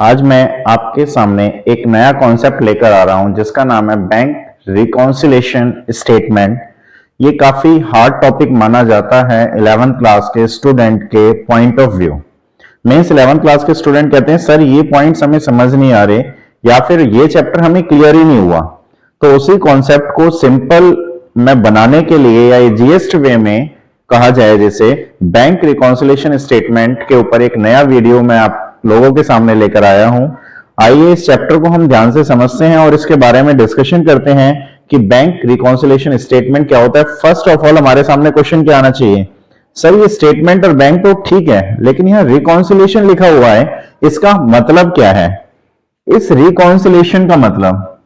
आज मैं आपके सामने एक नया कॉन्सेप्ट लेकर आ रहा हूं जिसका नाम है बैंक रिकॉन्सिलेशन स्टेटमेंट। ये काफी हार्ड टॉपिक माना जाता है 11th क्लास के स्टूडेंट के point of view. Means 11th class के स्टूडेंट कहते हैं सर ये पॉइंट्स हमें समझ नहीं आ रहे या फिर ये चैप्टर हमें क्लियर ही नहीं हुआ। तो उसी कॉन्सेप्ट को सिंपल में बनाने के लिए या इजीएस्ट वे में कहा जाए जैसे बैंक रिकॉन्सिलेशन स्टेटमेंट के ऊपर एक नया वीडियो मैं आप लोगों के सामने लेकर आया हूं। आइए इस चैप्टर को हम ध्यान से समझते हैं और इसके बारे में डिस्कशन करते हैं कि बैंक रिकॉन्सिलेशन स्टेटमेंट क्या होता है। फर्स्ट ऑफ ऑल हमारे सामने क्वेश्चन क्या आना चाहिए, सर ये स्टेटमेंट और बैंक तो ठीक है लेकिन यहाँ रिकॉन्सिलेशन लिखा हुआ है, इसका मतलब क्या है। इस रिकॉन्सिलेशन का मतलब,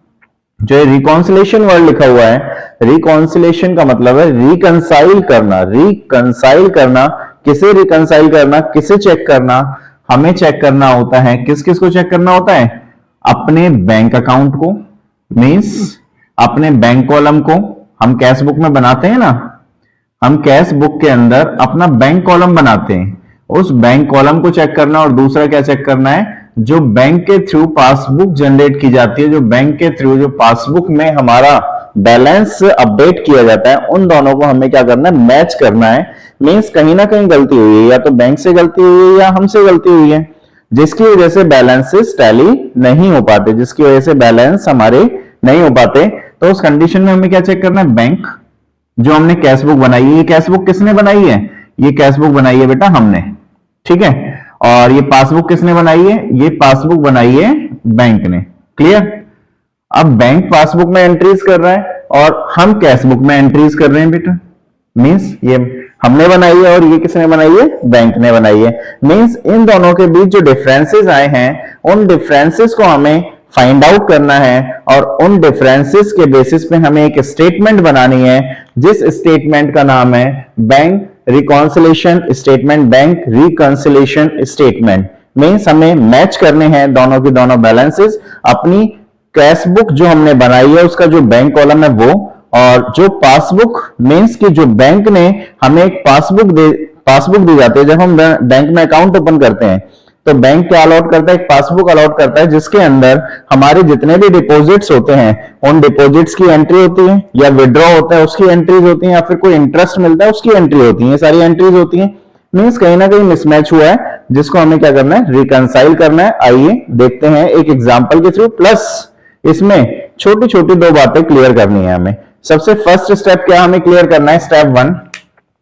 जो रिकॉन्सिलेशन वर्ड लिखा हुआ है, रिकॉन्सिलेशन का मतलब है रिकंसाइल करना। रिकंसाइल करना, किसे रिकंसाइल करना, किसे चेक करना, हमें चेक करना होता है। किस किस को चेक करना होता है, अपने बैंक अकाउंट को, मींस अपने बैंक कॉलम को। हम कैश बुक में बनाते हैं ना, हम कैश बुक के अंदर अपना बैंक कॉलम बनाते हैं, उस बैंक कॉलम को चेक करना। और दूसरा क्या चेक करना है, जो बैंक के थ्रू पासबुक जनरेट की जाती है, जो बैंक के थ्रू जो पासबुक में हमारा बैलेंस अपडेट किया जाता है, उन दोनों को हमें क्या करना है, मैच करना है। मींस कहीं ना कहीं गलती हुई है, या तो बैंक से गलती हुई है या हमसे गलती हुई है, जिसकी वजह से बैलेंसेस टैली नहीं हो पाते, जिसकी वजह से बैलेंस हमारे नहीं हो पाते। तो उस कंडीशन में हमें क्या चेक करना है, बैंक जो हमने कैश बुक बनाई है, ये कैश बुक किसने बनाई है, ये कैश बुक बनाई है बेटा हमने, ठीक है। और ये पासबुक किसने बनाई है, ये पासबुक बनाई है बैंक ने। क्लियर। अब बैंक पासबुक में एंट्रीज कर रहा है और हम कैश बुक में एंट्रीज कर रहे हैं बेटा। मींस ये हमने बनाई है और ये किसने बनाई है, बैंक ने बनाई है। मींस इन दोनों के बीच जो डिफरेंसेस आए हैं, उन डिफरेंसेस को हमें फाइंड आउट करना है और उन डिफरेंसेस के बेसिस पे हमें एक स्टेटमेंट बनानी है, जिस स्टेटमेंट का नाम है bank reconciliation statement. Bank reconciliation statement means हमें मैच करने हैं दोनों के दोनों बैलेंसेस, अपनी कैश बुक जो हमने बनाई है उसका जो बैंक कॉलम है वो, और जो पासबुक मींस की जो बैंक ने हमें एक पासबुक दी जाती है। जब हम बैंक में अकाउंट ओपन करते हैं तो बैंक क्या अलॉट करता है, एक पासबुक अलॉट करता है जिसके अंदर हमारे जितने भी डिपॉजिट्स होते हैं उन डिपॉजिट्स की एंट्री होती है, या विड्रॉ होता है उसकी एंट्रीज होती है, या फिर कोई इंटरेस्ट मिलता है उसकी एंट्री होती है, सारी एंट्रीज होती है। मींस कहीं ना कहीं मिसमैच हुआ है जिसको हमें क्या करना है, रिकंसाइल करना है। आइए देखते हैं एक एग्जाम्पल के थ्रू, प्लस इसमें छोटी छोटी दो बातें क्लियर करनी है हमें। सबसे फर्स्ट स्टेप क्या हमें क्लियर करना है, स्टेप 1।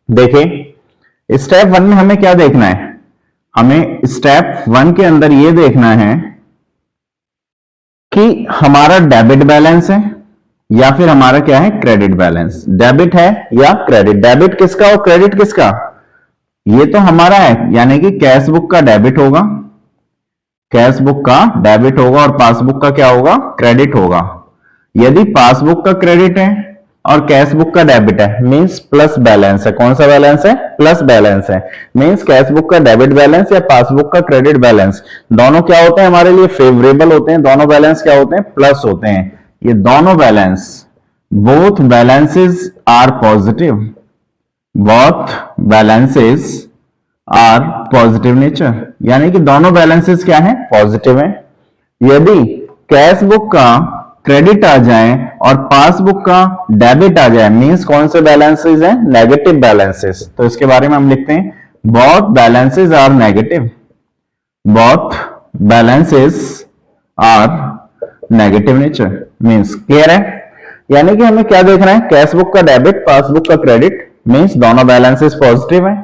देखिए स्टेप 1 में हमें क्या देखना है, हमें स्टेप 1 के अंदर यह देखना है कि हमारा डेबिट बैलेंस है या फिर हमारा क्या है, क्रेडिट बैलेंस। डेबिट है या क्रेडिट, डेबिट किसका और क्रेडिट किसका, ये तो हमारा है, यानी कि कैश बुक का डेबिट होगा, कैश बुक का डेबिट होगा और पासबुक का क्या होगा, क्रेडिट होगा। यदि पासबुक का क्रेडिट है और कैश बुक का डेबिट है, मींस प्लस बैलेंस है। कौन सा बैलेंस है, प्लस बैलेंस है। मींस कैश बुक का डेबिट बैलेंस या पासबुक का क्रेडिट बैलेंस, दोनों क्या होते हैं, हमारे लिए फेवरेबल होते हैं। दोनों बैलेंस क्या होते हैं, प्लस होते हैं। ये दोनों balance, both balances are positive, both balances are positive nature, यानी कि दोनों बैलेंसेस क्या हैं, पॉजिटिव हैं। यदि कैश बुक का क्रेडिट आ जाए और पासबुक का डेबिट आ जाए, मींस कौन से बैलेंसेस हैं, नेगेटिव बैलेंसेस। तो इसके बारे में हम लिखते हैं both balances are negative, both balances are negative nature. Means clear है, यानी कि हमें क्या देखना है, कैश बुक का डेबिट, पासबुक का क्रेडिट, मींस दोनों बैलेंसेस पॉजिटिव है।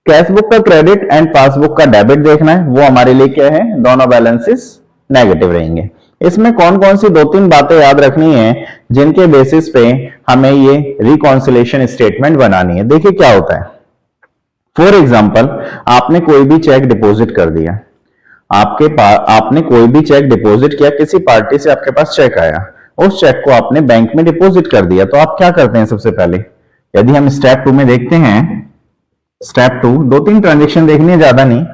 कैश बुक का क्रेडिट एंड पासबुक का डेबिट देखना है, वो हमारे लिए क्या है, दोनों बैलेंसेस नेगेटिव रहेंगे। इसमें कौन कौन सी 2-3 बातें याद रखनी है जिनके बेसिस पे हमें ये रिकॉन्सिलेशन स्टेटमेंट बनानी है। देखिए क्या होता है, फॉर एग्जांपल आपने कोई भी चेक डिपॉजिट कर दिया, आपने कोई भी चेक डिपॉजिट किया, किसी पार्टी से आपके पास चेक आया, उस चेक को आपने बैंक में डिपॉजिट कर दिया। तो आप क्या करते हैं, सबसे पहले यदि हम स्टेप 2 में देखते हैं, स्टेप 2 2-3 ट्रांजेक्शन देखनी है, ज्यादा नहीं।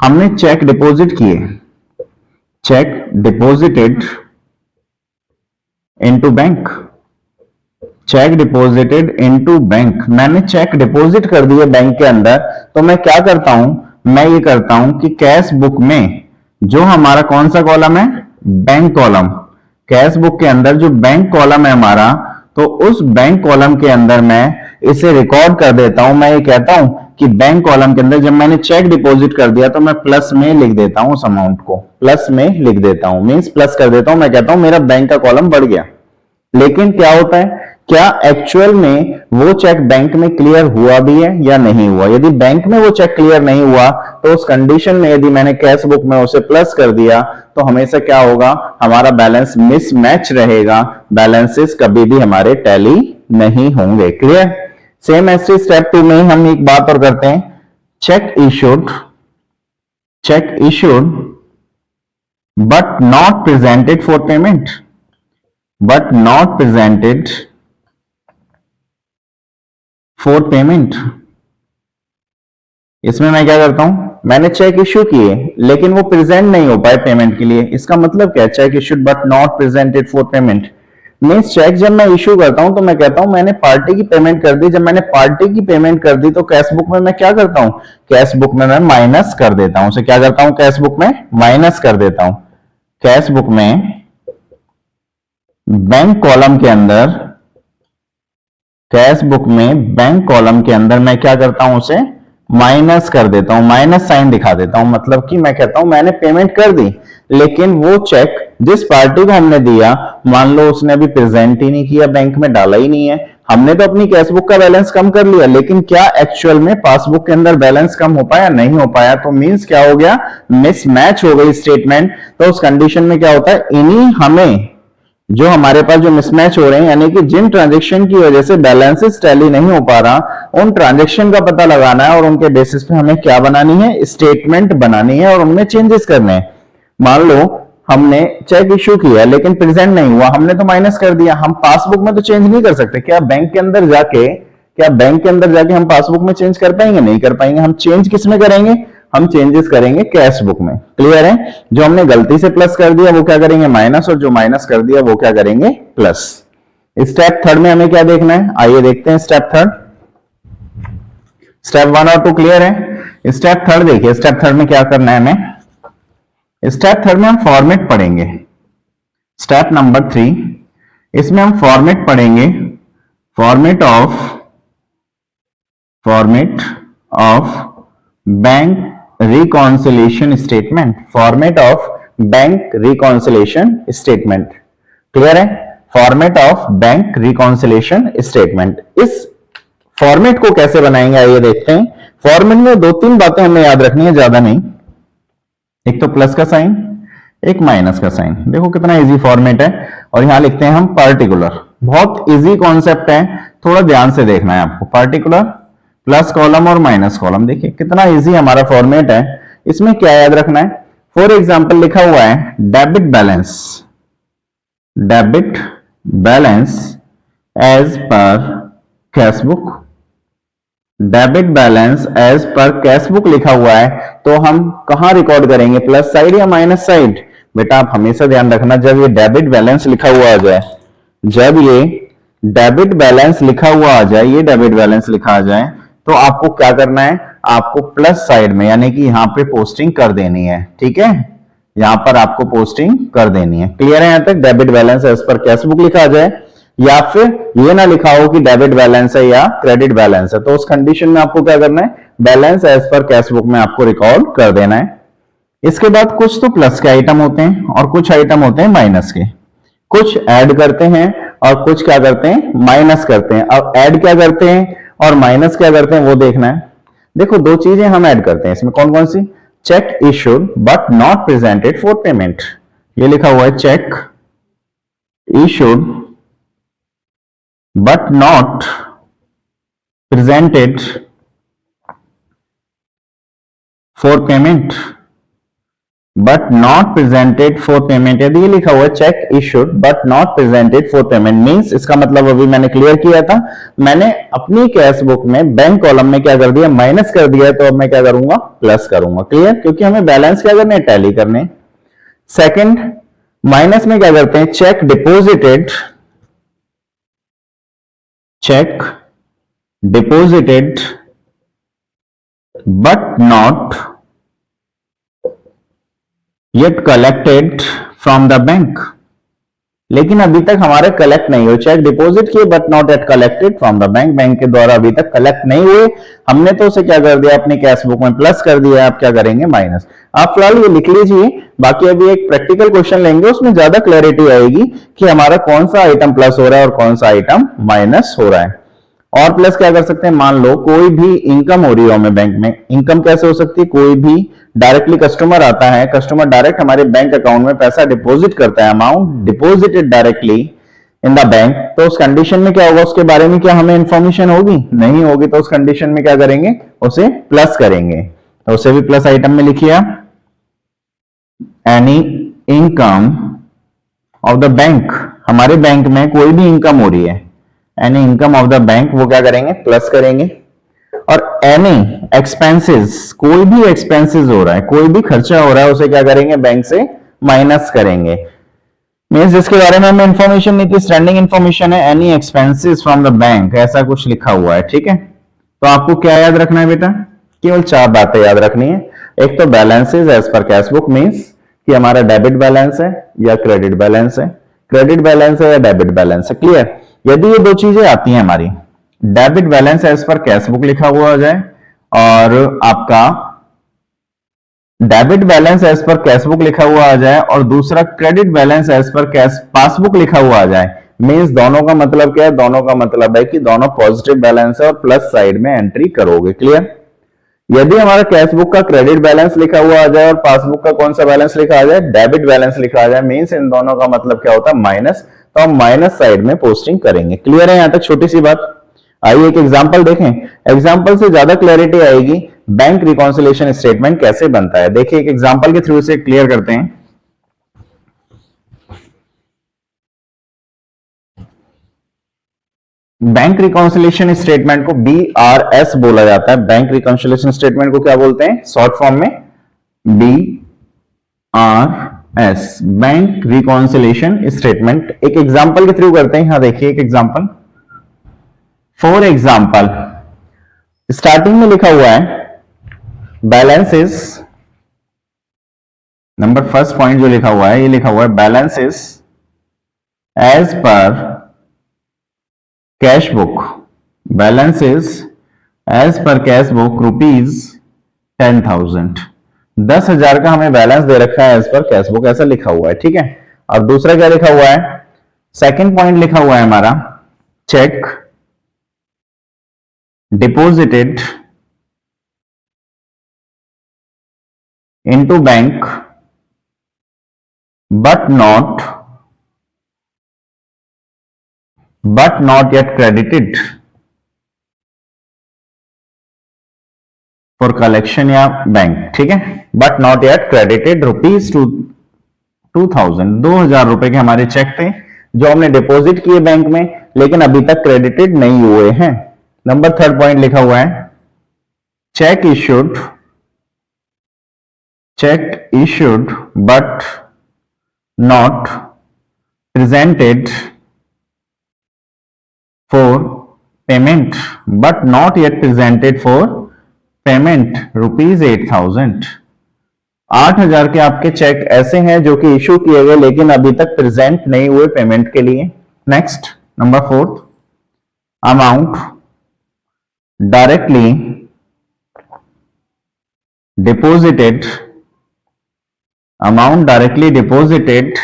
हमने चेक डिपॉजिट किए, check deposited into bank, check deposited into bank. मैंने चेक डिपॉजिट कर दिए बैंक के अंदर, तो मैं क्या करता हूं, मैं ये करता हूं कि कैश बुक में जो हमारा कौन सा कॉलम है, बैंक कॉलम। कैश बुक के अंदर जो बैंक कॉलम है हमारा, तो उस बैंक कॉलम के अंदर मैं इसे रिकॉर्ड कर देता हूं। मैं ये कहता हूं कि बैंक कॉलम के अंदर जब मैंने चेक डिपॉजिट कर दिया तो मैं प्लस में लिख देता हूं, उस अमाउंट को प्लस में लिख देता हूं, मींस प्लस कर देता हूं। मैं कहता हूं मेरा बैंक का कॉलम बढ़ गया। लेकिन क्या होता है, क्या एक्चुअल में वो चेक बैंक में क्लियर हुआ भी है या नहीं हुआ? यदि बैंक में वो चेक क्लियर नहीं हुआ तो उस कंडीशन में यदि मैंने कैश बुक में उसे प्लस कर दिया तो हमेशा क्या होगा, हमारा बैलेंस मिसमैच रहेगा, बैलेंसेस कभी भी हमारे टैली नहीं होंगे। क्लियर? सेम ऐसे स्टेप 2 में हम एक बात और करते हैं, check issued but not presented for payment, but not presented for payment। इसमें मैं क्या करता हूं, मैंने चेक इश्यू किए लेकिन वो प्रेजेंट नहीं हो पाए पेमेंट के लिए। इसका मतलब क्या है, cheque issued but not presented for payment means cheque जब मैं इश्यू करता हूं तो मैं कहता हूं मैंने पार्टी की पेमेंट कर दी। जब मैंने पार्टी की पेमेंट कर दी तो कैश बुक में मैं क्या करता हूं, कैश बुक में मैं माइनस कर देता हूं। उसे क्या करता हूं, कैश बुक में माइनस कर देता हूं। कैश बुक में बैंक कॉलम के अंदर, कैश बुक में बैंक कॉलम के अंदर मैं क्या करता हूं, उसे माइनस कर देता हूं, माइनस साइन दिखा देता हूं। मतलब कि मैं कहता हूं मैंने पेमेंट कर दी लेकिन वो चेक जिस पार्टी को हमने दिया, मान लो उसने अभी प्रेजेंट ही नहीं किया, बैंक में डाला ही नहीं है। हमने तो अपनी कैश बुक का बैलेंस कम कर लिया लेकिन क्या एक्चुअल में पासबुक के अंदर बैलेंस कम हो पाया? नहीं हो पाया। तो मींस क्या हो गया, मिसमैच हो गई स्टेटमेंट। तो उस कंडीशन में क्या होता है, इन्हीं हमें जो हमारे पास जो मिसमैच हो रहे हैं, यानी कि जिन ट्रांजेक्शन की वजह से बैलेंसेस टैली नहीं हो पा रहा, उन ट्रांजेक्शन का पता लगाना है और उनके बेसिस पे हमें क्या बनानी है, स्टेटमेंट बनानी है और उनमें चेंजेस करने हैं। मान लो हमने चेक इश्यू किया लेकिन प्रेजेंट नहीं हुआ, हमने तो माइनस कर दिया। हम पासबुक में तो चेंज नहीं कर सकते। क्या बैंक के अंदर जाके हम पासबुक में चेंज कर पाएंगे? नहीं कर पाएंगे। हम चेंज किस में करेंगे, हम चेंजेस करेंगे कैश बुक में। क्लियर है? जो हमने गलती से प्लस कर दिया वो क्या करेंगे, माइनस, और जो माइनस कर दिया वो क्या करेंगे, प्लस। स्टेप थर्ड में हमें क्या देखना है, आइए देखते हैं स्टेप थर्ड। स्टेप 1 और 2 क्लियर है। स्टेप थर्ड देखिए, स्टेप थर्ड में क्या करना है हमें, स्टेप थर्ड में हम फॉर्मेट पढ़ेंगे। स्टेप नंबर 3, इसमें हम फॉर्मेट पढ़ेंगे, format of bank reconciliation statement, format of bank reconciliation statement. Clear है? Format of bank reconciliation statement. इस फॉर्मेट को कैसे बनाएंगे आइए देखते हैं। फॉर्मेट में 2-3 बातें हमें याद रखनी है, ज्यादा नहीं। एक तो प्लस का साइन, एक माइनस का साइन। देखो कितना इजी फॉर्मेट है। और यहां लिखते हैं हम पार्टिकुलर। बहुत इजी कॉन्सेप्ट है, थोड़ा ध्यान से देखना है आपको। पार्टिकुलर, प्लस कॉलम और माइनस कॉलम। देखिए कितना इजी हमारा फॉर्मेट है। इसमें क्या याद रखना है, फॉर एग्जाम्पल लिखा हुआ है debit balance as per cash book. Debit balance as per cash book लिखा हुआ है तो हम कहां रिकॉर्ड करेंगे, प्लस साइड या माइनस साइड? बेटा आप हमेशा ध्यान रखना, जब ये डेबिट बैलेंस लिखा हुआ आ जाए, जब ये डेबिट बैलेंस लिखा हुआ आ जाए, ये डेबिट बैलेंस लिखा आ जाए तो आपको क्या करना है, आपको प्लस साइड में यानी कि यहां पे पोस्टिंग कर देनी है। ठीक है, यहां पर आपको पोस्टिंग कर देनी है। क्लियर है यहां तक? Debit balance as per cash book लिखा आ जाए या फिर ये ना लिखा हो कि डेबिट बैलेंस है या क्रेडिट बैलेंस है, तो उस कंडीशन में आपको क्या करना है, balance as per cash book में आपको रिकॉर्ड कर देना है। इसके बाद कुछ तो प्लस के आइटम होते हैं और कुछ आइटम होते हैं माइनस के। कुछ ऐड करते हैं और कुछ क्या करते हैं, माइनस करते हैं। अब ऐड क्या करते हैं और माइनस क्या करते हैं वो देखना है। देखो 2 चीजें हम ऐड करते हैं इसमें, कौन कौन सी, cheque issued but not presented for payment. ये लिखा हुआ है cheque issued but not presented for payment, but not presented for payment। यदि ये लिखा हुआ है cheque issued but not presented for payment means इसका मतलब अभी मैंने क्लियर किया था, मैंने अपनी कैश बुक में बैंक कॉलम में क्या कर दिया, माइनस कर दिया, तो अब मैं क्या करूंगा, प्लस करूंगा। क्लियर? क्योंकि हमें बैलेंस क्या करने, टैली करने। सेकंड, माइनस में क्या करते हैं, check deposited but not yet collected from the bank, लेकिन अभी तक हमारे कलेक्ट नहीं हुए। चेक डिपॉजिट किए but not at collected from the bank, bank के द्वारा अभी तक कलेक्ट नहीं हुए। हमने तो उसे क्या कर दिया, अपनी कैश बुक में प्लस कर दिया। आप क्या करेंगे, माइनस। आप फिलहाल ये लिख लीजिए, बाकी अभी एक प्रैक्टिकल क्वेश्चन लेंगे, उसमें ज्यादा क्लैरिटी आएगी कि हमारा कौन सा आइटम प्लस हो रहा है और कौन सा आइटम माइनस हो रहा है। और प्लस क्या कर सकते हैं, मान लो कोई भी इनकम हो रही है हमें बैंक में। इनकम कैसे हो सकती है, कोई भी डायरेक्टली कस्टमर आता है, कस्टमर डायरेक्ट हमारे बैंक अकाउंट में पैसा डिपॉजिट करता है, amount deposited directly in the bank. तो उस कंडीशन में क्या होगा, उसके बारे में क्या हमें इंफॉर्मेशन होगी, नहीं होगी। तो उस कंडीशन में क्या करेंगे, उसे प्लस करेंगे। तो उसे भी प्लस आइटम में लिखिए आप, any income of the bank, हमारे बैंक में कोई भी इनकम हो रही है, any income of the bank, वो क्या करेंगे, प्लस करेंगे। और एनी एक्सपेंसेस, कोई भी एक्सपेंसेस हो रहा है, कोई भी खर्चा हो रहा है, उसे क्या करेंगे, बैंक से माइनस करेंगे। मींस जिसके बारे में हमें इंफॉर्मेशन नहीं थी, स्टैंडिंग इंफॉर्मेशन है, any expenses from the bank, ऐसा कुछ लिखा हुआ है। ठीक है, तो आपको क्या याद रखना है बेटा, केवल 4 बातें याद रखनी है। एक तो balances as per cash book, means कि हमारा डेबिट बैलेंस है या क्रेडिट बैलेंस है, क्रेडिट बैलेंस है या डेबिट बैलेंस है। क्लियर, यदि ये दो चीजें आती हैं हमारी, debit balance as per cash book लिखा हुआ आ जाए और आपका debit balance as per cash book लिखा हुआ आ जाए और दूसरा credit balance as per cash passbook लिखा हुआ आ जाए, मींस दोनों का मतलब क्या है, दोनों का मतलब है कि दोनों पॉजिटिव बैलेंस है और प्लस साइड में एंट्री करोगे। क्लियर, यदि हमारा कैश बुक का क्रेडिट बैलेंस लिखा हुआ आ जाए और पासबुक का कौन सा बैलेंस लिखा आ जाए, डेबिट बैलेंस लिखा आ जाए, मींस इन दोनों का मतलब क्या होता है, माइनस। तो हम माइनस साइड में पोस्टिंग करेंगे। क्लियर है यहां तक, छोटी सी बात। आइए एक एग्जांपल देखें, एग्जांपल से ज्यादा क्लैरिटी आएगी बैंक रिकॉन्सिलिएशन स्टेटमेंट कैसे बनता है। देखिए एक एग्जांपल के थ्रू से क्लियर करते हैं। बैंक रिकॉन्सिलिएशन स्टेटमेंट को BRS बोला जाता है। बैंक रिकॉन्सिलिएशन स्टेटमेंट को क्या बोलते हैं, शॉर्ट फॉर्म में BRS, बैंक रिकॉन्सिलिएशन स्टेटमेंट। एक एग्जांपल के थ्रू करते हैं। यहां देखिए एक एग्जांपल, फॉर एग्जांपल स्टार्टिंग में लिखा हुआ है बैलेंसेस, नंबर फर्स्ट पॉइंट जो लिखा हुआ है, ये लिखा हुआ है balances as per cash book, balances as per cash book rupees 10,000, 10,000 का हमें बैलेंस दे रखा है एज पर कैश बुक, ऐसा लिखा हुआ है। ठीक है, और दूसरा क्या लिखा हुआ है, सेकंड पॉइंट लिखा हुआ है हमारा, check deposited into bank but not yet credited for collection या बैंक। ठीक है, but not yet credited rupees 2,000, 2,000 रुपए के हमारे चेक थे जो हमने डिपॉजिट किए बैंक में, लेकिन अभी तक क्रेडिटेड नहीं हुए हैं। नंबर थर्ड पॉइंट लिखा हुआ है, check issued but not presented for payment, but not yet presented for payment rupees 8,000, 8,000 के आपके चेक ऐसे हैं जो कि इशू किए गए लेकिन अभी तक प्रेजेंट नहीं हुए पेमेंट के लिए। Next number fourth, amount directly deposited, amount directly deposited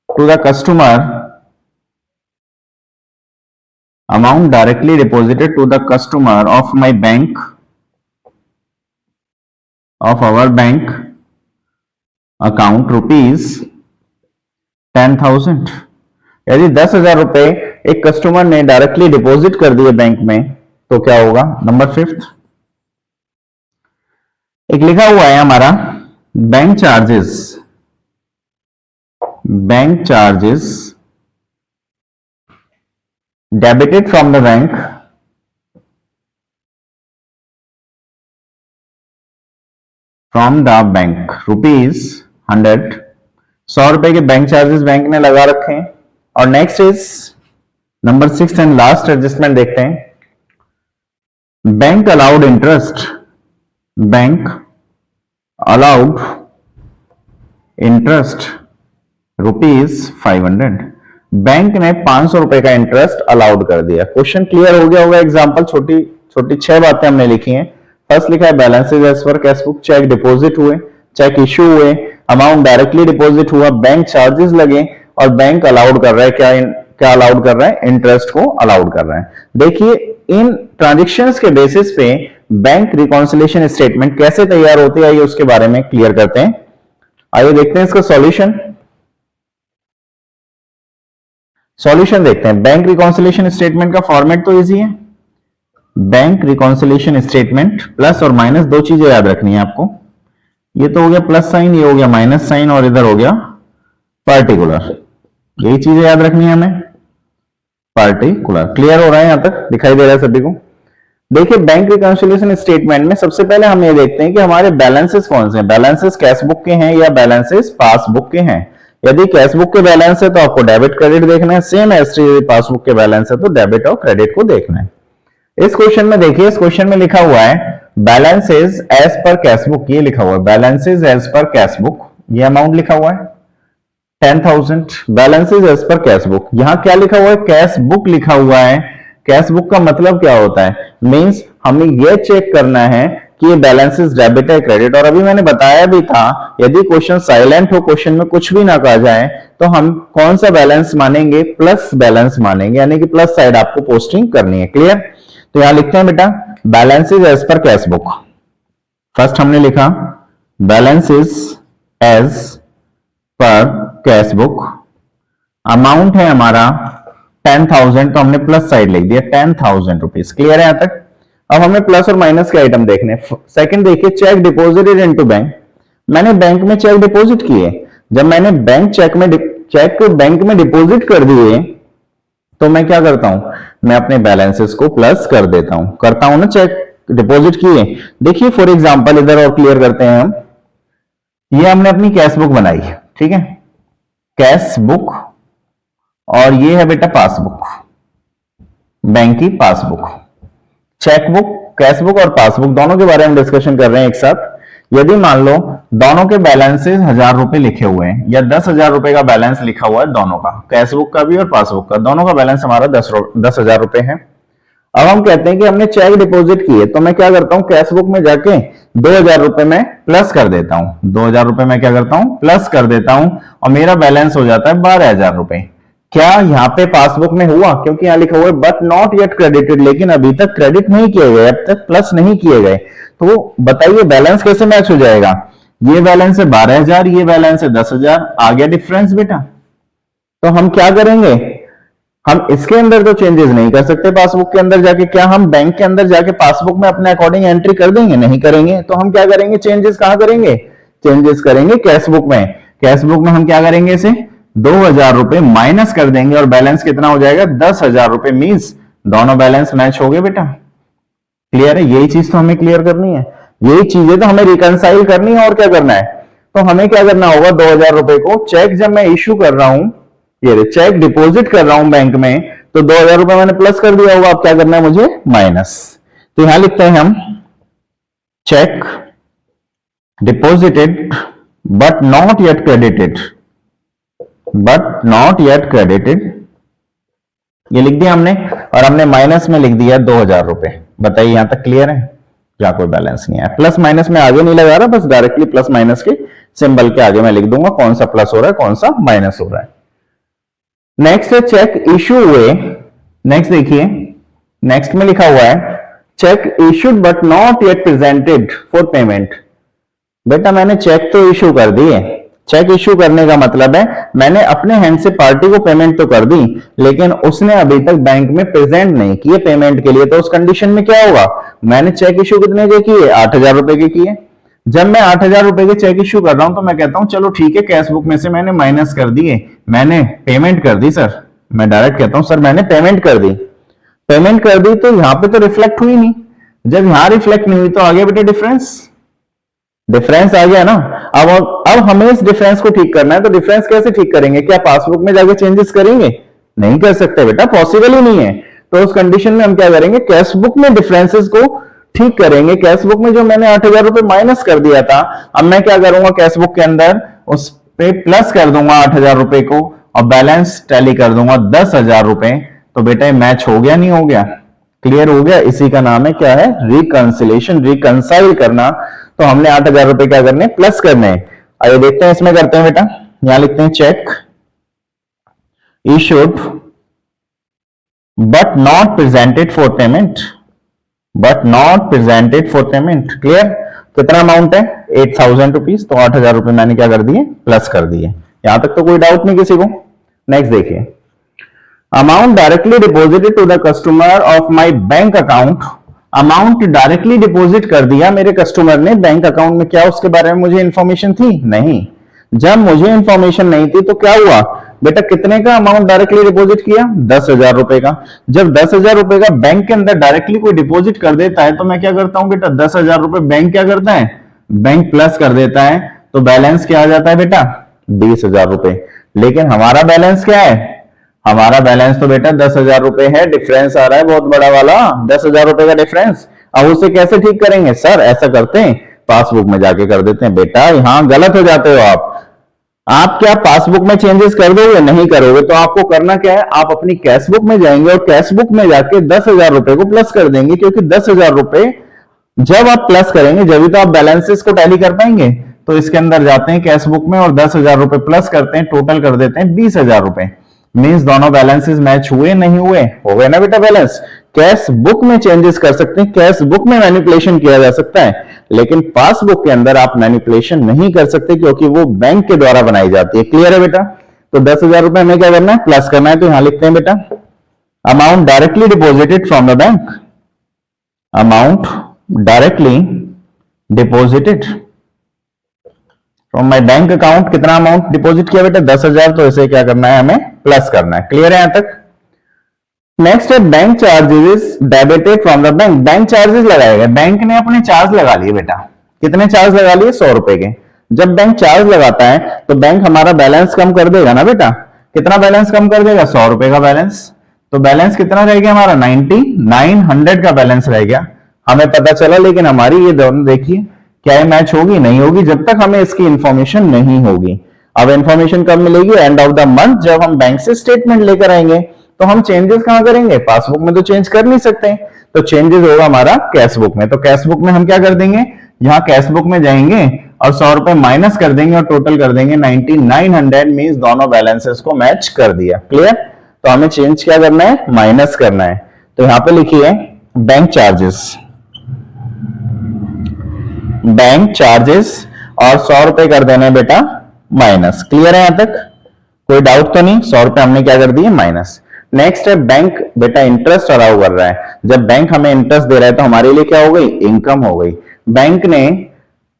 to the customer, amount directly deposited to the customer of my bank, of our bank account rupees 10,000। यदि 10,000 रुपए एक कस्टमर ने डायरेक्टली डिपॉजिट कर दिए बैंक में तो क्या होगा। नंबर फिफ्थ, एक लिखा हुआ है हमारा bank charges debited from the bank rupees 100, 100 रुपए के बैंक चार्जेस बैंक ने लगा रखे हैं। और next is number 6 and last adjustment देखते हैं, bank allowed interest, bank allowed interest ₹500, bank ने 500 रुपए का इंटरेस्ट अलाउड कर दिया। क्वेश्चन क्लियर हो गया होगा। एग्जांपल छोटी छोटी 6 बातें हमने लिखी हैं। फर्स्ट लिखा है balances as per cash book, cheque deposit हुए, चेक इश्यू हुए, अमाउंट डायरेक्टली डिपॉजिट हुआ, बैंक चार्जेस लगे और बैंक अलाउड कर रहा है क्या क्या अलाउड कर रहा है? इंटरेस्ट को अलाउड कर रहा है। देखिए इन ट्रांजेक्शंस के बेसिस पे बैंक रिकॉन्सिलिएशन स्टेटमेंट कैसे तैयार होती है, आइए उसके बारे में क्लियर करते हैं। आइए देखते हैं इसका सॉल्यूशन। सॉल्यूशन देखते हैं। बैंक रिकॉन्सिलिएशन स्टेटमेंट का फॉर्मेट तो इजी है। बैंक रिकॉन्सिलिएशन स्टेटमेंट, प्लस और माइनस दो चीजें याद रखनी है आपको। ये तो हो गया प्लस साइन, ये हो गया माइनस साइन और इधर हो गया पार्टिकुलर। यही चीजें याद रखनी है हमें, पार्टिकुलर। क्लियर हो रहा है? यहां तक दिखाई दे रहा है सभी को? देखिए बैंक रिकॉन्सिलिएशन स्टेटमेंट में सबसे पहले हम ये देखते हैं कि हमारे बैलेंसेस कौन से हैं। बैलेंसेस कैश बुक के हैं या बैलेंसेस पासबुक के हैं। यदि कैश बुक के बैलेंस है तो आपको डेबिट क्रेडिट देखना है, सेम एज यदि पासबुक के बैलेंस है तो डेबिट और क्रेडिट को देखना है। इस क्वेश्चन में देखिए, इस क्वेश्चन में लिखा हुआ है balances as per cash book, ये लिखा हुआ है balances as per cash book, ये अमाउंट लिखा हुआ है 10,000। Balances as per cash book, यहां क्या लिखा हुआ है? कैश बुक लिखा हुआ है। कैश बुक का मतलब क्या होता है? मींस हमें यह चेक करना है कि ये बैलेंसेस डेबिट है क्रेडिट। और अभी मैंने बताया भी था यदि क्वेश्चन साइलेंट हो, क्वेश्चन में कुछ भी ना कहा जाए तो हम कौन सा बैलेंस मानेंगे? प्लस बैलेंस मानेंगे, यानी कि प्लस साइड आपको पोस्टिंग करनी है। क्लियर? तो यहां लिखते हैं बेटा balances as per cash book. First हमने लिखा balances as per cash book, amount है हमारा 10,000 तो हमने प्लस साइड लिख दिया 10,000 रुपीज। क्लियर है यहां तक? अब हमें प्लस और माइनस के आइटम देखने। सेकंड देखिए चेक डिपॉजिटेड इनटू बैंक, मैंने बैंक में चेक डिपॉजिट किए। जब मैंने चेक बैंक में डिपॉजिट कर दिए तो मैं क्या करता हूं? मैं अपने बैलेंसेस को प्लस कर देता हूं, करता हूं ना, चेक डिपॉजिट किए। देखिए फॉर एग्जांपल इधर और क्लियर करते हैं हम। ये हमने अपनी कैश बुक बनाई, ठीक है, कैश बुक, और ये है बेटा पासबुक, बैंक की पासबुक। चेकबुक, कैशबुक और पासबुक दोनों के बारे में डिस्कशन कर रहे हैं एक साथ। यदि मान लो दोनों के बैलेंसेस 1,000 रुपए लिखे हुए हैं या 10,000 रुपए का बैलेंस लिखा हुआ है, दोनों का, कैशबुक का भी और पासबुक का, दोनों का बैलेंस हमारा 10,000 रुपए है। अब हम कहते हैं कि हमने चेक डिपॉजिट किए, तो मैं क्या करता हूं? कैशबुक में जाके 2,000 रुपए में प्लस कर देता हूं। 2,000 रुपए में क्या करता हूं? प्लस कर देता हूं और मेरा बैलेंस हो जाता है 12,000 रुपए। क्या यहाँ पे पासबुक में हुआ? क्योंकि यहाँ लिखा हुआ है बट नॉट येट क्रेडिटेड, लेकिन अभी तक क्रेडिट नहीं किए गए, अब तक प्लस नहीं किए गए। तो बताइए बैलेंस कैसे मैच हो जाएगा? ये बैलेंस है 12,000, ये बैलेंस है 10,000, आ गया डिफरेंस बेटा। तो हम क्या करेंगे? हम इसके अंदर तो चेंजेस नहीं कर सकते पासबुक के अंदर जाके। क्या हम बैंक के अंदर जाके पासबुक में अपने अकॉर्डिंग एंट्री कर देंगे? नहीं करेंगे। तो हम क्या करेंगे? चेंजेस कहां करेंगे? चेंजेस करेंगे कैशबुक में। कैशबुक में हम क्या करेंगे? इसे 2,000 रुपए माइनस कर देंगे और बैलेंस कितना हो जाएगा? 10,000 रुपए। मींस दोनों बैलेंस मैच हो गए बेटा। क्लियर है? यही चीज तो हमें क्लियर करनी है, यही चीजें तो हमें रिकंसाइल करनी है। और क्या करना है? तो हमें क्या करना होगा? 2,000 रुपए को चेक जब मैं इश्यू कर रहा हूं, ये चेक डिपॉजिट कर रहा हूं बैंक में, तो 2,000 रुपए मैंने प्लस कर दिया होगा। अब क्या करना है मुझे? माइनस। तो यहां लिखते हैं हम check deposited but not yet credited, but not yet credited, ये लिख दिया हमने, और हमने माइनस में लिख दिया 2,000 रुपए। बताइए यहां तक क्लियर है? क्या कोई बैलेंस नहीं है? प्लस माइनस में आगे नहीं लगा रहा, बस डायरेक्टली प्लस माइनस के सिंबल के आगे मैं लिख दूंगा कौन सा प्लस हो रहा है कौन सा माइनस हो रहा है। नेक्स्ट है चेक इश्यू हुए। नेक्स्ट देखिए, नेक्स्ट में लिखा हुआ है cheque issued but not yet presented for payment. बेटा मैंने चेक तो इश्यू कर दिए, चेक इश्यू करने का मतलब है मैंने अपने हैंड से पार्टी को पेमेंट तो कर दी, लेकिन उसने अभी तक बैंक में प्रेजेंट नहीं किए पेमेंट के लिए। तो उस कंडीशन में क्या होगा? मैंने चेक इश्यू कितने के किए? 8,000 रुपए के किए। जब मैं 8,000 रुपए के चेक इश्यू कर रहा हूं तो मैं कहता हूं चलो ठीक है, कैशबुक में से मैंने माइनस कर दिए, मैंने पेमेंट कर दी सर। मैं डायरेक्ट कहता हूं सर मैंने पेमेंट कर दी। पेमेंट कर दी तो यहां पे तो रिफ्लेक्ट हुई नहीं। जब यहां रिफ्लेक्ट नहीं हुई तो आगे बेटे डिफरेंस, डिफरेंस आ गया ना। अब हमें इस डिफरेंस को ठीक करना है। तो डिफरेंस कैसे ठीक करेंगे? क्या पासबुक में जाके चेंजेस करेंगे? नहीं कर सकते बेटा, पॉसिबल ही नहीं है। तो उस कंडीशन में हम क्या करेंगे? कैशबुक में डिफरेंसेस को ठीक करेंगे। कैशबुक में जो मैंने 8,000 रुपए माइनस कर दिया था, अब मैं क्या करूंगा? कैशबुक के अंदर उस पे प्लस कर दूंगा 8,000 रुपए को और बैलेंस टैली कर दूंगा 10,000 रुपए, तो बेटा ये मैच हो गया नहीं हो गया? क्लियर हो गया? इसी का नाम है क्या है? रिकंसिलेशन, रिकंसाइल करना। तो हमने 8,000 रुपए क्या करने? प्लस करने। आइए देखते हैं इसमें करते हैं बेटा। यहां लिखते हैं check issued but not presented for payment, but not presented for payment. Clear? कितना अमाउंट है? 8,000 रुपीज। तो 8,000 रुपए मैंने क्या कर दिए? प्लस कर दिए। यहां तक तो कोई डाउट नहीं किसी को? नेक्स्ट देखिए, amount directly deposited to the customer of my bank account. Amount directly deposit कर दिया मेरे कस्टमर ने बैंक अकाउंट में। क्या उसके बारे में मुझे इंफॉर्मेशन थी? नहीं। जब मुझे इंफॉर्मेशन नहीं थी तो क्या हुआ बेटा? कितने का अमाउंट डायरेक्टली डिपॉजिट किया? 10,000 रुपए का। जब 10,000 रुपए का बैंक के अंदर डायरेक्टली कोई डिपॉजिट कर देता है तो मैं क्या करता हूं बेटा? 10,000 रुपए बैंक क्या करता है? बैंक प्लस कर देता है। तो बैलेंस क्या आ जाता है बेटा? 20,000 रुपए। लेकिन हमारा बैलेंस क्या है? हमारा बैलेंस तो बेटा 10,000 रुपए है। डिफरेंस आ रहा है बहुत बड़ा वाला, 10,000 रुपए का डिफरेंस। अब उसे कैसे ठीक करेंगे? सर ऐसा करते हैं, पासबुक में जाके कर देते हैं। बेटा यहां गलत हो जाते हो आप क्या पासबुक में चेंजेस कर दोगे? नहीं करोगे। तो आपको करना क्या है? आप अपनी कैश बुक में जाएंगे और कैश बुक में जाके 10,000 रुपए को प्लस कर देंगे, क्योंकि 10,000 रुपए जब आप प्लस करेंगे जब तो आप बैलेंसेस को टैली कर पाएंगे। तो इसके अंदर जाते हैं कैश बुक में और 10,000 रुपए प्लस करते हैं, टोटल कर देते हैं 20,000 रुपए। मींस दोनों बैलेंसेस मैच हुए? नहीं हुए? हो गए ना बेटा बैलेंस। कैश बुक में चेंजेस कर सकते हैं, कैश बुक में मैनिपुलेशन किया जा सकता है, लेकिन पासबुक के अंदर आप मैनिपुलेशन नहीं कर सकते क्योंकि वो बैंक के द्वारा बनाई जाती है। क्लियर है बेटा? तो 10,000 रुपए हमें क्या करना है? प्लस करना है। तो यहां लिखते हैं बेटा amount directly deposited from the bank, amount directly deposited from my bank account. कितना अमाउंट डिपॉजिट किया बेटा? 10,000। तो इसे क्या करना है? हमें प्लस करना है। क्लियर है यहां तक? नेक्स्ट है bank charges debited from the bank. Bank charges लगाए गए, बैंक ने अपने चार्ज लगा लिए बेटा। कितने चार्ज लगा लिए? 100 रुपए के। जब बैंक चार्ज लगाता है तो बैंक हमारा बैलेंस कम कर देगा ना बेटा। कितना बैलेंस कम कर देगा? 100 रुपए का बैलेंस। तो बैलेंस कितना रह गया हमारा? 9,900 का बैलेंस रह गया। हमें पता चला, लेकिन हमारी ये दोनों देखिए क्या ये मैच होगी? नहीं होगी, जब तक हमें इसकी इंफॉर्मेशन नहीं होगी। अब इंफॉर्मेशन कब मिलेगी? एंड ऑफ द मंथ, जब हम बैंक से स्टेटमेंट लेकर आएंगे। तो हम चेंजेस कहां करेंगे? पासबुक में तो चेंज कर नहीं सकते, तो चेंजेस होगा हमारा कैश बुक में। तो कैश बुक में हम क्या कर देंगे? यहां कैश बुक में जाएंगे और 100 रुपए माइनस कर देंगे और टोटल कर देंगे 9,900। मींस दोनों बैलेंसेस को मैच कर दिया। क्लियर? तो हमें चेंज क्या करना है? माइनस करना है। तो यहां पे लिखिए बैंक चार्जेस, बैंक चार्जेस और 100 रुपए कर देना है बेटा माइनस। क्लियर है यहां तक? कोई डाउट तो नहीं? 100 रुपए हमने क्या कर दिए? माइनस। नेक्स्ट है बैंक बेटा इंटरेस्ट अलाउ कर रहा है। जब बैंक हमें इंटरेस्ट दे रहा है तो हमारे लिए क्या हो गई? इनकम हो गई। बैंक ने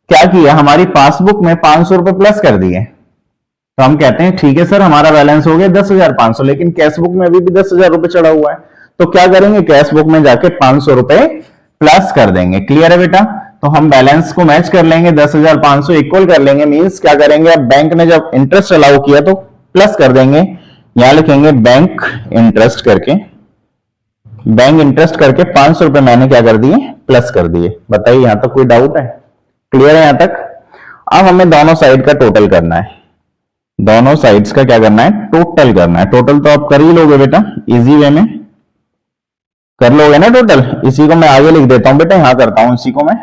क्या किया? हमारी पासबुक में 500 रुपए प्लस कर दिए। तो हम कहते हैं ठीक है सर, हमारा बैलेंस हो गया 10,500, लेकिन कैश बुक में अभी भी 10,000 रुपए चढ़ा हुआ है। तो क्या करेंगे? कैश बुक में जाके 500 रुपए प्लस कर देंगे। क्लियर है बेटा? तो हम बैलेंस को मैच कर लेंगे, 10,500 इक्वल कर लेंगे। मींस क्या करेंगे? अब बैंक ने जब इंटरेस्ट अलाउ किया तो प्लस कर देंगे। यहां लिखेंगे बैंक इंटरेस्ट करके, बैंक इंटरेस्ट करके 500 रुपए मैंने क्या कर दिए? प्लस कर दिए। बताइए यहां तक कोई डाउट है? क्लियर है यहां तक? अब हमें दोनों साइड का टोटल करना है। दोनों साइड्स का क्या करना है? टोटल करना है। टोटल तो आप कर ही लोगे बेटा, इजी वे में कर लोगे ना टोटल। इसी को मैं आगे लिख देता हूं बेटा, यहां करता हूं इसी को मैं।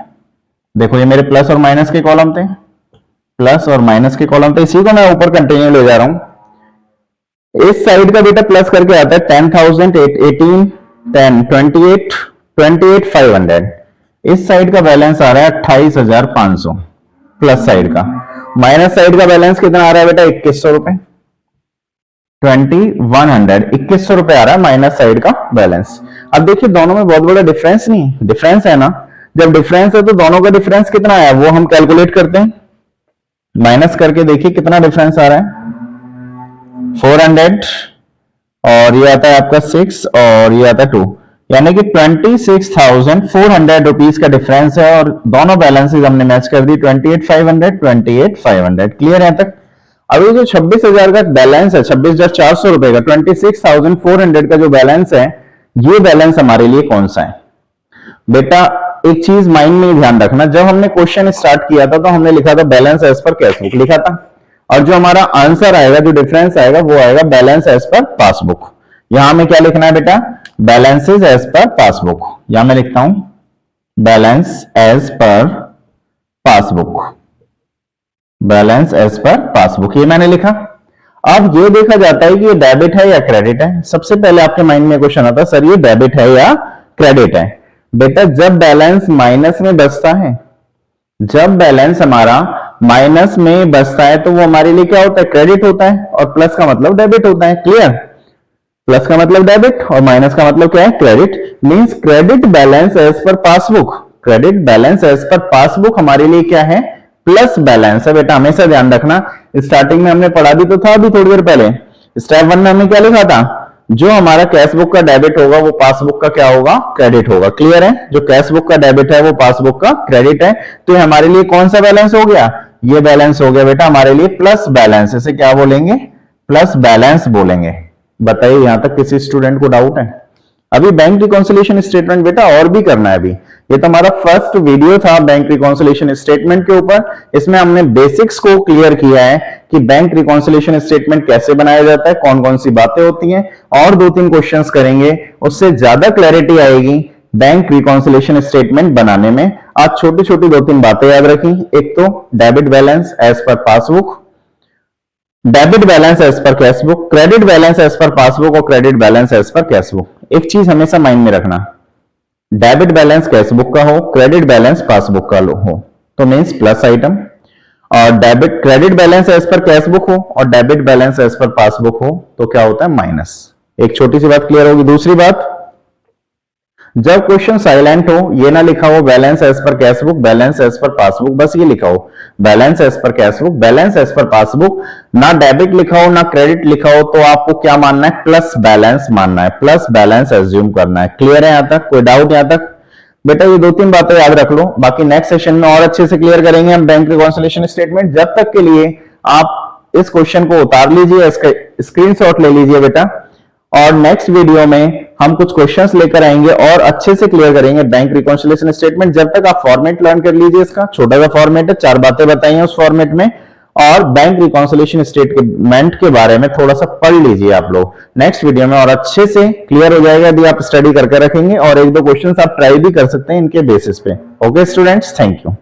देखो ये मेरे प्लस और माइनस के कॉलम थे, प्लस और माइनस के कॉलम थे, इसी को मैं ऊपर कंटिन्यू ले जा रहा हूं। इस साइड का बेटा प्लस करके आता है 10,000, 18, 10, 28, 28,500। इस साइड का बैलेंस आ रहा है 28,500 प्लस साइड का। माइनस साइड का बैलेंस कितना आ रहा है बेटा? 2,100 रुपए, 2,100, 2,100 रुपए आ रहा है माइनस साइड का बैलेंस। अब देखिए दोनों में बहुत बड़ा डिफरेंस नहीं है, डिफरेंस है ना। जब डिफरेंस है तो दोनों का डिफरेंस कितना है वो हम कैलकुलेट करते हैं। माइनस करके देखिए कितना डिफरेंस आ रहा है? 400 और ये आता है आपका 6 और ये आता है 2, यानी कि 26,400 रुपीज का डिफरेंस है। और दोनों बैलेंसेस हमने मैच कर दी, 28,500, 28,500। क्लियर है तक? अभी जो 26,000 का बैलेंस है, 26,400 रुपए का, 26,400 का जो बैलेंस है, ये बैलेंस हमारे लिए कौन सा है बेटा? एक चीज माइंड में ध्यान रखना, जब हमने क्वेश्चन स्टार्ट किया था तो हमने लिखा था balance as per cash book लिखा था, और जो हमारा आंसर आएगा, जो डिफरेंस आएगा, वो आएगा बैलेंस एज पर पासबुक। यहां में क्या लिखना है बेटा, बैलेंसेस एज पर पासबुक। यहां मैं लिखता हूं balance as per passbook, balance as per passbook, ये मैंने लिखा। अब ये देखा जाता है कि ये डेबिट है या क्रेडिट है। सबसे पहले आपके माइंड में क्वेश्चन आता है, सर ये डेबिट है या क्रेडिट है। बेटा जब बैलेंस माइनस में बचता है, जब बैलेंस हमारा माइनस में बचता है तो वो हमारे लिए क्या होता है, क्रेडिट होता है, और प्लस का मतलब डेबिट होता है। क्लियर, प्लस का मतलब डेबिट और माइनस का मतलब क्या है, credit. Means credit balance as per passbook, credit balance as per passbook हमारे लिए क्या है, प्लस बैलेंस है। बेटा हमेशा ध्यान रखना, स्टार्टिंग में हमने पढ़ा भी तो था अभी थोड़ी देर पहले, स्टेप 1 में हमने क्या लिखा था, जो हमारा कैश बुक का डेबिट होगा वो पासबुक का क्या होगा, क्रेडिट होगा। क्लियर है, जो कैश बुक का डेबिट है वो पासबुक का क्रेडिट है। तो ये हमारे लिए कौन सा बैलेंस हो गया, ये बैलेंस हो गया बेटा हमारे लिए प्लस बैलेंस। इसे क्या बोलेंगे, प्लस बैलेंस बोलेंगे। बताइए यहां तक किसी स्टूडेंट को डाउट है? अभी बैंक रिकॉन्सिलिएशन स्टेटमेंट बेटा और भी करना है। अभी ये तो हमारा फर्स्ट वीडियो था बैंक रिकॉन्सिलिएशन स्टेटमेंट के ऊपर। इसमें हमने बेसिक्स को क्लियर किया है कि बैंक रिकॉन्सिलिएशन स्टेटमेंट कैसे बनाया जाता है, कौन कौन सी बातें होती हैं, और 2-3 क्वेश्चंस करेंगे, उससे ज्यादा क्लैरिटी आएगी बैंक रिकॉन्सिलिएशन स्टेटमेंट बनाने में। आज छोटी छोटी 2-3 बातें याद रखी। एक तो debit balance as per passbook, debit balance as per cash book, credit balance as per passbook और credit balance as per cash book. एक चीज हमेशा माइंड में रखना, डेबिट बैलेंस कैश बुक का हो, क्रेडिट बैलेंस पासबुक का हो तो मींस प्लस आइटम, और debit credit balance as per cash book हो और debit balance as per passbook हो तो क्या होता है, माइनस। एक छोटी सी बात क्लियर होगी। दूसरी बात, जब क्वेश्चन साइलेंट हो, ये ना लिखा हो balance as per cash book, balance as per passbook, बस ये लिखा हो balance as per cash book, balance as per passbook, ना डेबिट लिखा हो ना क्रेडिट लिखा हो, तो आपको क्या मानना है, प्लस बैलेंस मानना है, प्लस बैलेंस एज्यूम करना है। क्लियर है यहां तक, कोई डाउट यहां तक? बेटा ये 2-3 बातें याद रख लो, बाकी नेक्स्ट सेशन में और अच्छे से क्लियर करेंगे हम बैंक रिकॉन्सिलिएशन स्टेटमेंट। जब तक के लिए आप इस क्वेश्चन को उतार लीजिए, इसका स्क्रीनशॉट ले लीजिए बेटा, और नेक्स्ट वीडियो में हम कुछ क्वेश्चंस लेकर आएंगे और अच्छे से क्लियर करेंगे बैंक रिकॉन्सिलिएशन स्टेटमेंट। जब तक आप फॉर्मेट लर्न कर लीजिए, इसका छोटा सा फॉर्मेट है, 4 बातें बताई हैं उस फॉर्मेट में, और बैंक रिकॉन्सिलिएशन स्टेटमेंट के बारे में थोड़ा सा पढ़ लीजिए आप लोग। नेक्स्ट वीडियो में और अच्छे से क्लियर हो जाएगा यदि आप स्टडी करके रखेंगे, और 1-2 क्वेश्चंस आप ट्राई भी कर सकते हैं इनके बेसिस पे। Okay students, thank you.